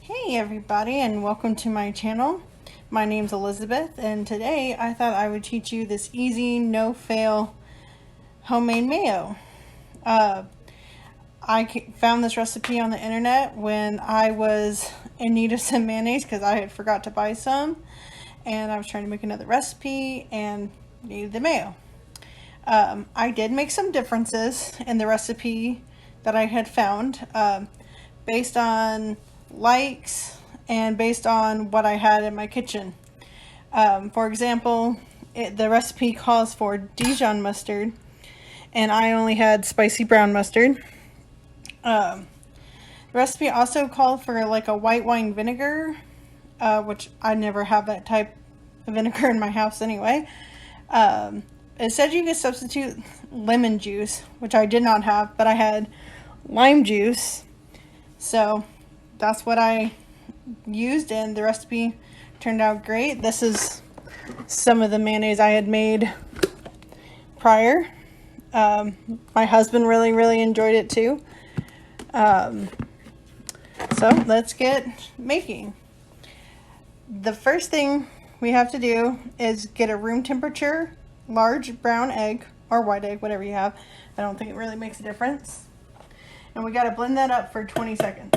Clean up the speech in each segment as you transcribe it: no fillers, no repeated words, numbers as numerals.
Hey everybody, and welcome to my channel. My name's Elizabeth, and today I thought I would teach you this easy, no-fail homemade mayo. I found this recipe on the internet when I was in need of some mayonnaise because I had forgot to buy some, and I was trying to make another recipe and needed the mayo. I did make some differences in the recipe that I had found based on likes and based on what I had in my kitchen. For example, the recipe calls for Dijon mustard, and I only had spicy brown mustard. The recipe also called for like a white wine vinegar, which I never have that type of vinegar in my house anyway. It said you could substitute lemon juice, which I did not have, but I had lime juice. So that's what I used, and the recipe turned out great. This is some of the mayonnaise I had made prior. My husband really enjoyed it too. So let's get making. The first thing we have to do is get a room temperature large brown egg or white egg, whatever you have. I don't think it really makes a difference. And we got to blend that up for 20 seconds.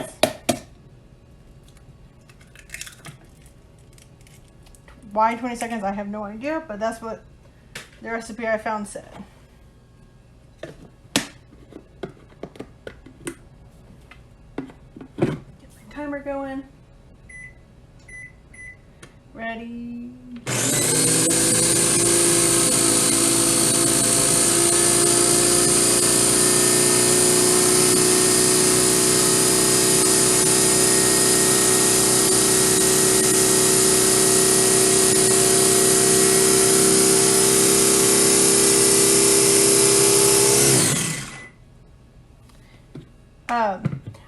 Why 20 seconds, I have no idea, but that's what the recipe I found said. Get my timer going. Ready.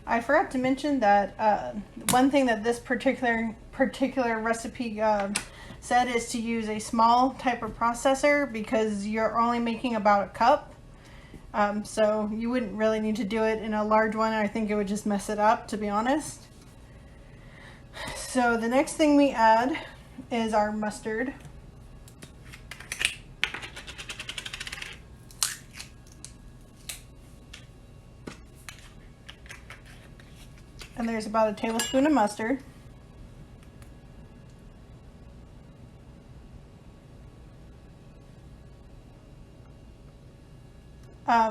I forgot to mention that one thing that this particular recipe said is to use a small type of processor because you're only making about a cup. So you wouldn't really need to do it in a large one. I think it would just mess it up, to be honest. So the next thing we add is our mustard. And there's about a tablespoon of mustard.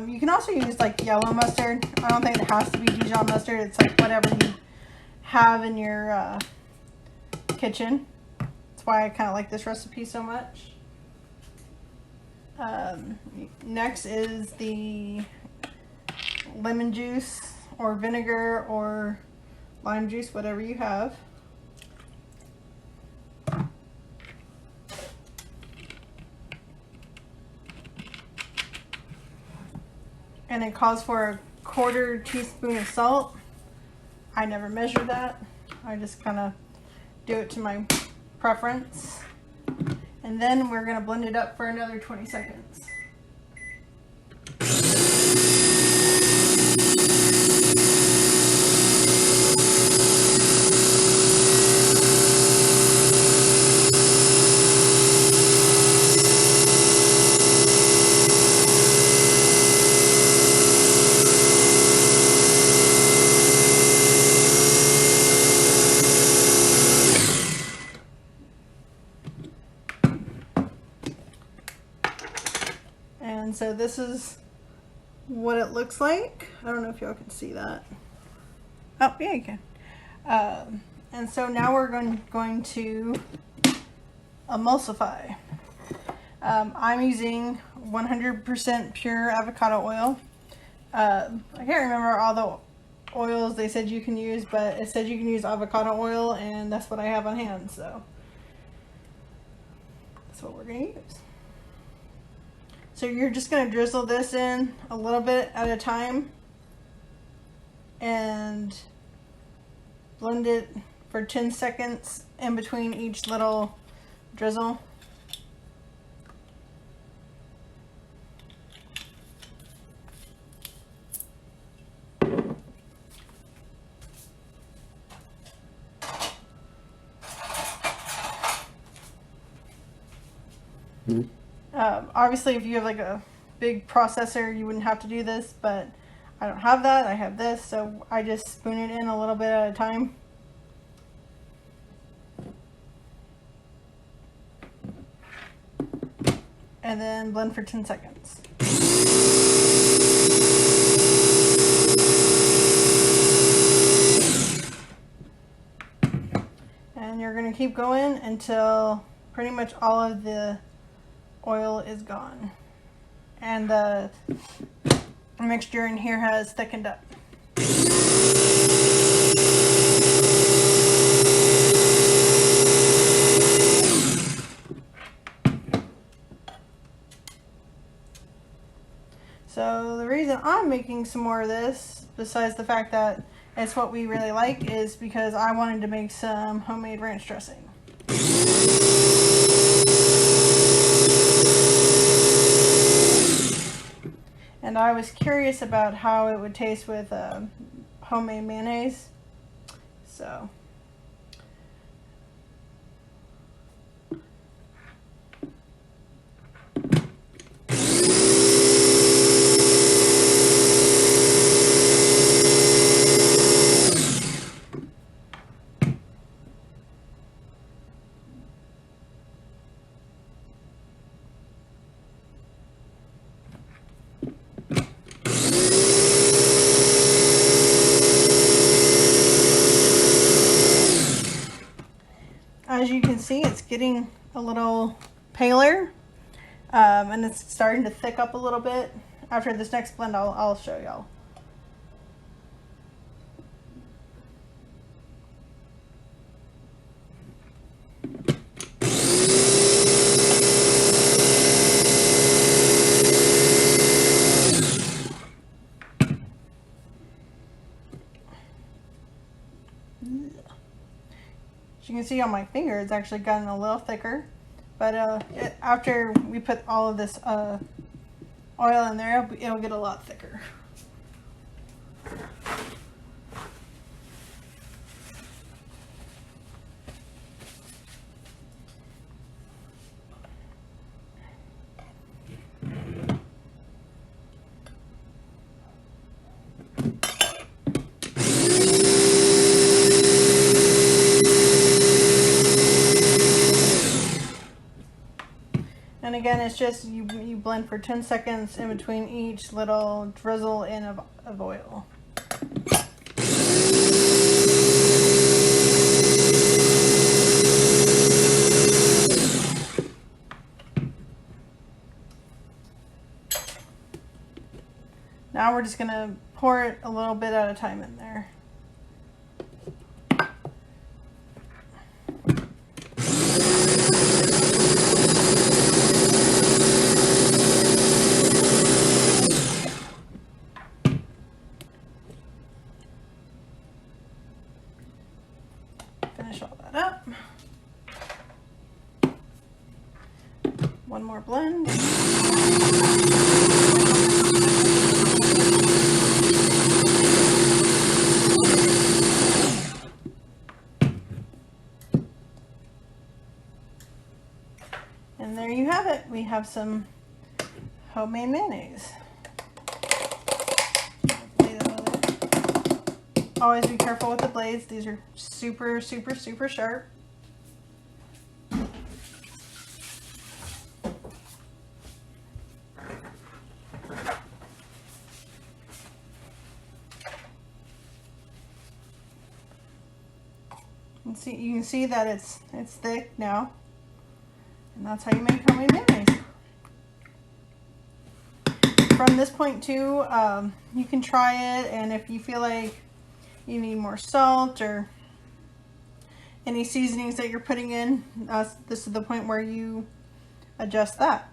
You can also use like yellow mustard. I don't think it has to be Dijon mustard. It's like whatever you have in your kitchen. That's why I kind of like this recipe so much. Next is the lemon juice or vinegar or lime juice, whatever you have. And it calls for a quarter teaspoon of salt. I never measure that. I just kind of do it to my preference. And then we're going to blend it up for another 20 seconds. And so this is what it looks like. I don't know if y'all can see that. Oh, yeah, you can. And so now we're going to emulsify. I'm using 100% pure avocado oil. I can't remember all the oils they said you can use, but it said you can use avocado oil, and that's what I have on hand, so that's what we're going to use. So you're just going to drizzle this in a little bit at a time and blend it for 10 seconds in between each little drizzle. Obviously, if you have like a big processor, you wouldn't have to do this, but I don't have that. I have this, so I just spoon it in a little bit at a time. And then blend for 10 seconds. And you're going to keep going until pretty much all of the oil is gone. And the mixture in here has thickened up. So the reason I'm making some more of this, besides the fact that it's what we really like, is because I wanted to make some homemade ranch dressing. And I was curious about how it would taste with homemade mayonnaise. So as you can see, it's getting a little paler, and it's starting to thick up a little bit. After this next blend, I'll show y'all. As you can see on my finger, it's actually gotten a little thicker, but after we put all of this oil in there, it'll get a lot thicker. And again, it's just you blend for 10 seconds in between each little drizzle in of oil. Now we're just going to pour it a little bit at a time in there. Finish all that up. One more blend. And there you have it. We have some homemade mayonnaise. Always be careful with the blades. These are super, super, super sharp. And see, you can see that it's thick now. And that's how you make homemade mayonnaise. From this point too, you can try it, and if you feel like you need more salt or any seasonings that you're putting in, this is the point where you adjust that.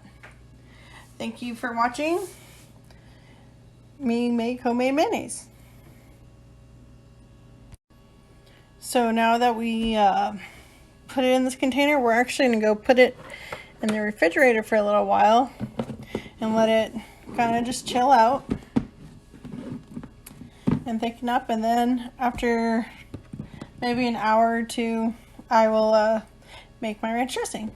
Thank you for watching me make homemade mayonnaise. So now that we put it in this container, we're actually going to go put it in the refrigerator for a little while and let it kind of just chill out and thicken up, and then after maybe an hour or two I will make my ranch dressing.